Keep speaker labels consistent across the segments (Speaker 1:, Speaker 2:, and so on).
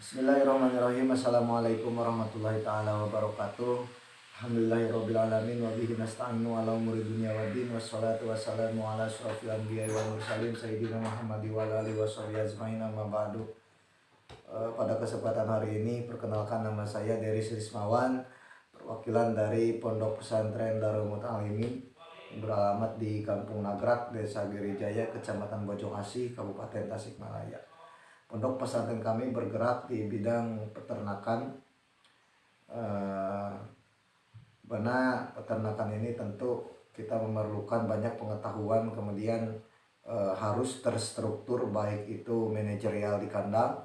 Speaker 1: Bismillahirrahmanirrahim. Assalamualaikum warahmatullahi taala wabarakatuh. Alhamdulillahirrabbilalamin. Wabihi nasta'inu ala umuri dunya waddin. Wassalatu wassalamu ala asyrafil anbiya'i wal mursalin Sayyidina Muhammad wa ala alihi washabihi ajmain, amma ba'du. Pada kesempatan hari ini perkenalkan, nama saya Deris Rismawan, perwakilan dari Pondok Pesantren Darul Muta'alimin beralamat di Kampung Nagrak, Desa Girijaya, Kecamatan Bojongasi, Kabupaten Tasikmalaya. Pondok pesantren kami bergerak di bidang peternakan. Karena peternakan ini tentu kita memerlukan banyak pengetahuan, kemudian harus terstruktur, baik itu manajerial di kandang,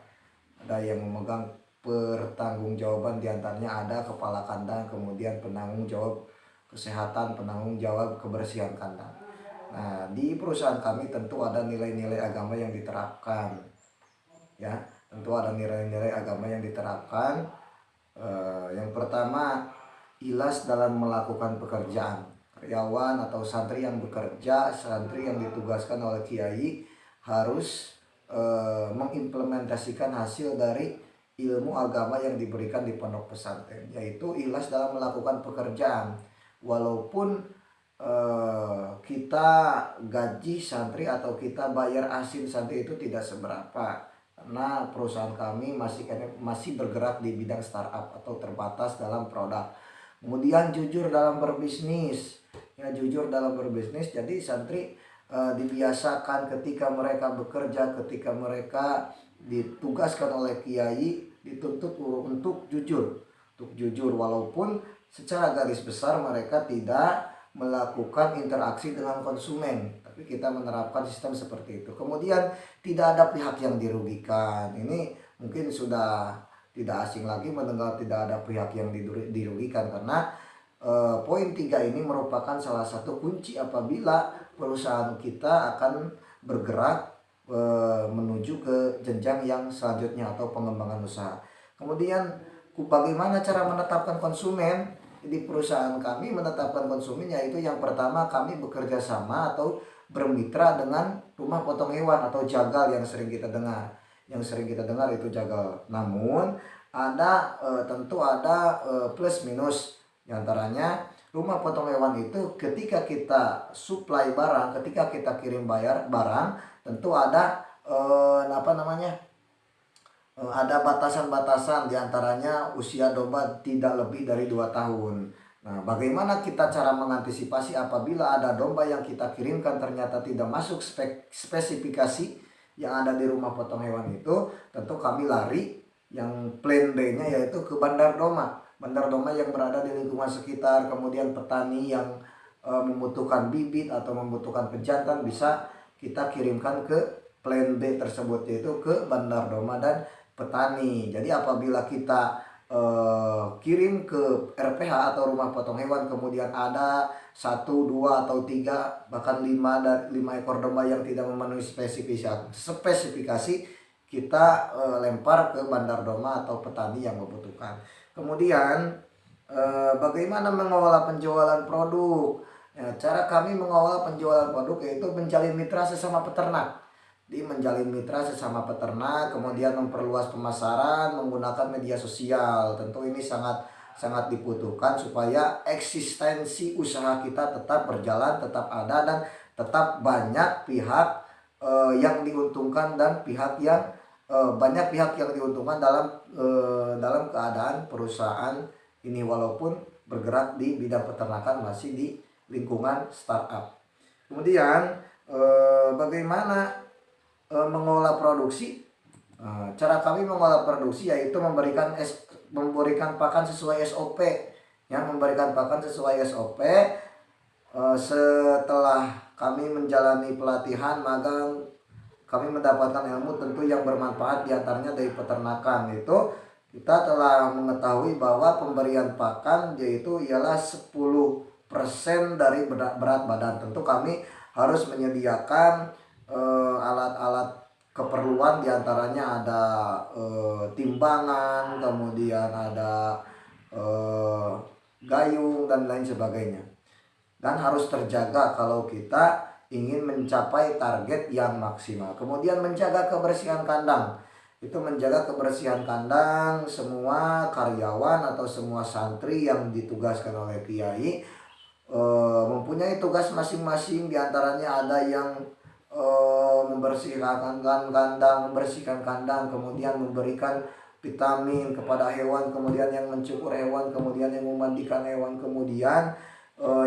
Speaker 1: ada yang memegang pertanggungjawaban, diantaranya ada kepala kandang, kemudian penanggung jawab kesehatan, penanggung jawab kebersihan kandang. Nah, di perusahaan kami tentu ada nilai-nilai agama yang diterapkan. Ya, tentu ada nilai-nilai agama yang diterapkan. Yang pertama, ikhlas dalam melakukan pekerjaan. Karyawan atau santri yang bekerja, santri yang ditugaskan oleh kiai harus mengimplementasikan hasil dari ilmu agama yang diberikan di pondok pesantren, yaitu ikhlas dalam melakukan pekerjaan. Walaupun kita gaji santri atau kita bayar asin santri itu tidak seberapa, karena perusahaan kami masih bergerak di bidang startup atau terbatas dalam produk. Kemudian jujur dalam berbisnis, ya, jujur dalam berbisnis. Jadi santri dibiasakan ketika mereka bekerja, ketika mereka ditugaskan oleh kiai, dituntut untuk jujur, walaupun secara garis besar mereka tidak melakukan interaksi dengan konsumen, tapi kita menerapkan sistem seperti itu. Kemudian tidak ada pihak yang dirugikan. Ini mungkin sudah tidak asing lagi mendengar tidak ada pihak yang dirugikan, karena poin 3 ini merupakan salah satu kunci apabila perusahaan kita akan bergerak menuju ke jenjang yang selanjutnya atau pengembangan usaha. Kemudian bagaimana cara menetapkan konsumen? Di perusahaan kami menetapkan konsumen, yaitu yang pertama kami bekerja sama atau bermitra dengan rumah potong hewan atau jagal yang sering kita dengar. Yang sering kita dengar itu jagal. Namun ada tentu ada plus minus. Di antaranya rumah potong hewan itu ketika kita supply barang, ketika kita kirim bayar barang, tentu ada ada batasan-batasan, diantaranya usia domba tidak lebih dari 2 tahun. Nah, bagaimana kita cara mengantisipasi apabila ada domba yang kita kirimkan ternyata tidak masuk spesifikasi yang ada di rumah potong hewan itu? Tentu kami lari yang plan B-nya, yaitu ke bandar domba. Bandar domba yang berada di lingkungan sekitar, kemudian petani yang membutuhkan bibit atau membutuhkan pejantan bisa kita kirimkan ke plan B tersebut, yaitu ke bandar domba dan petani. Jadi apabila kita kirim ke RPH atau rumah potong hewan, kemudian ada 1, 2 atau 3 bahkan 5 ekor domba yang tidak memenuhi spesifikasi, kita lempar ke bandar domba atau petani yang membutuhkan. Kemudian bagaimana mengelola penjualan produk? Ya, cara kami mengelola penjualan produk yaitu menjalin mitra sesama peternak. Menjalin mitra sesama peternak, kemudian memperluas pemasaran menggunakan media sosial. Tentu ini sangat dibutuhkan supaya eksistensi usaha kita tetap berjalan, tetap ada, dan tetap banyak pihak yang diuntungkan dan banyak pihak yang diuntungkan dalam keadaan perusahaan ini, walaupun bergerak di bidang peternakan masih di lingkungan startup. Kemudian bagaimana mengolah produksi? Cara kami mengolah produksi yaitu memberikan pakan sesuai SOP. Memberikan pakan sesuai SOP. Setelah kami menjalani pelatihan magang, kami mendapatkan ilmu tentu yang bermanfaat, diantaranya dari peternakan. Itu kita telah mengetahui bahwa pemberian pakan yaitu ialah 10% dari berat badan. Tentu kami harus menyediakan alat-alat keperluan, diantaranya ada timbangan, kemudian ada gayung dan lain sebagainya. Dan harus terjaga kalau kita ingin mencapai target yang maksimal. Kemudian menjaga kebersihan kandang. itu menjaga kebersihan kandang. Semua karyawan atau semua santri yang ditugaskan oleh kiai mempunyai tugas masing-masing. Diantaranya ada yang membersihkan kandang, kemudian memberikan vitamin kepada hewan, kemudian yang mencukur hewan, kemudian yang memandikan hewan, kemudian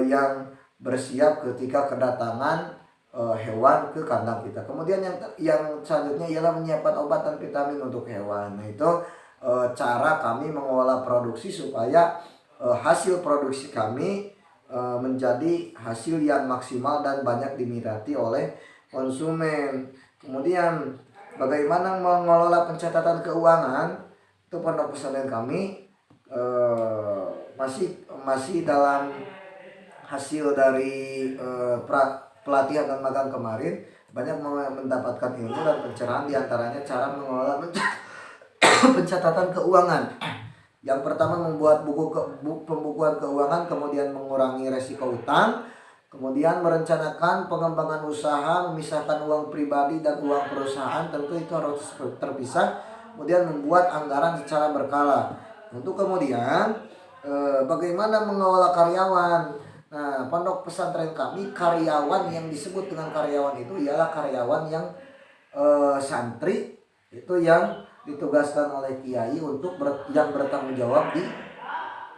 Speaker 1: yang bersiap ketika kedatangan hewan ke kandang kita. Kemudian yang selanjutnya ialah menyiapkan obat dan vitamin untuk hewan. Nah, itu cara kami mengolah produksi supaya hasil produksi kami menjadi hasil yang maksimal dan banyak diminati oleh konsumen. Kemudian bagaimana mengelola pencatatan keuangan, itu pondok pesantren kami masih dalam hasil dari pelatihan dan magang kemarin, banyak mendapatkan ilmu dan pencerahan, diantaranya cara mengelola pencatatan keuangan. Yang pertama membuat pembukuan keuangan, kemudian mengurangi resiko utang, kemudian merencanakan pengembangan usaha, memisahkan uang pribadi dan uang perusahaan, tentu itu harus terpisah, kemudian membuat anggaran secara berkala. Untuk kemudian bagaimana mengelola karyawan. Nah, pondok pesantren kami, karyawan yang disebut dengan karyawan itu ialah karyawan yang santri, itu yang ditugaskan oleh kiai untuk yang bertanggung jawab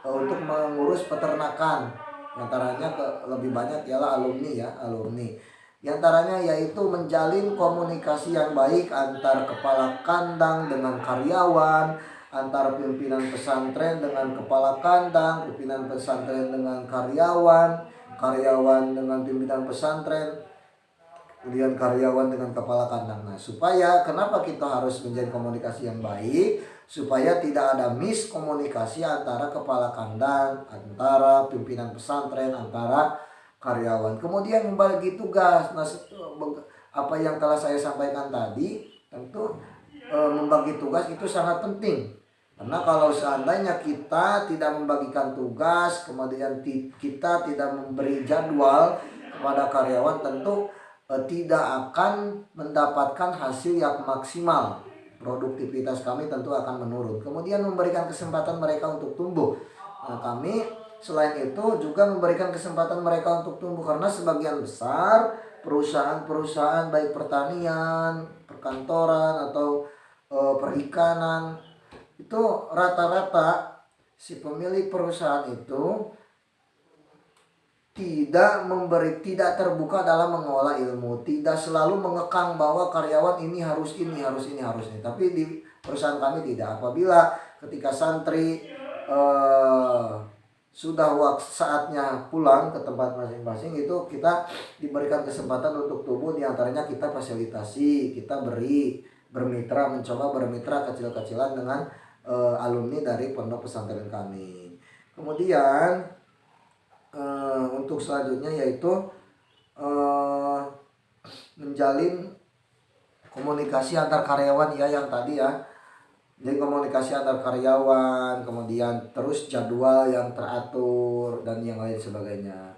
Speaker 1: untuk mengurus peternakan. Antaranya lebih banyak ialah alumni. Di antaranya yaitu menjalin komunikasi yang baik antar kepala kandang dengan karyawan, antara pimpinan pesantren dengan kepala kandang, pimpinan pesantren dengan karyawan, karyawan dengan pimpinan pesantren, kemudian karyawan dengan kepala kandang. Nah, supaya kenapa kita harus menjalin komunikasi yang baik? Supaya tidak ada miskomunikasi antara kepala kandang, antara pimpinan pesantren, antara karyawan. Kemudian membagi tugas. Nah, apa yang telah saya sampaikan tadi, tentu membagi tugas itu sangat penting. Karena kalau seandainya kita tidak membagikan tugas, kemudian kita tidak memberi jadwal kepada karyawan, tentu tidak akan mendapatkan hasil yang maksimal. Produktivitas kami tentu akan menurun. Kemudian memberikan kesempatan mereka untuk tumbuh. Nah, kami selain itu juga memberikan kesempatan mereka untuk tumbuh, karena sebagian besar perusahaan-perusahaan baik pertanian, perkantoran atau perikanan, itu rata-rata si pemilik perusahaan itu tidak terbuka dalam mengolah ilmu, tidak selalu mengekang bahwa karyawan ini harus ini. Tapi di perusahaan kami tidak. Apabila ketika santri sudah saatnya pulang ke tempat masing-masing, itu kita diberikan kesempatan untuk tumbuh. Di antaranya kita fasilitasi, kita mencoba bermitra kecil-kecilan dengan alumni dari pondok pesantren kami. Kemudian untuk selanjutnya yaitu menjalin komunikasi antar karyawan, ya yang tadi ya. Jadi komunikasi antar karyawan, kemudian terus jadwal yang teratur dan yang lain sebagainya.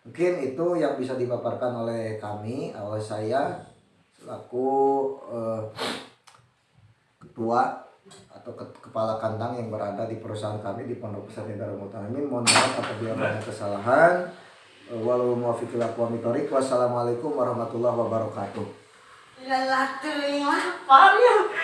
Speaker 1: Mungkin itu yang bisa dipaparkan oleh saya selaku ketua atau kepala kandang yang berada di perusahaan kami di Pondok Pesantren Darul Muta'alimin. Mohon maaf apabila ada kesalahan. Walau muwaffiq ila aqwamit thoriq. Wassalamualaikum warahmatullahi wabarakatuh.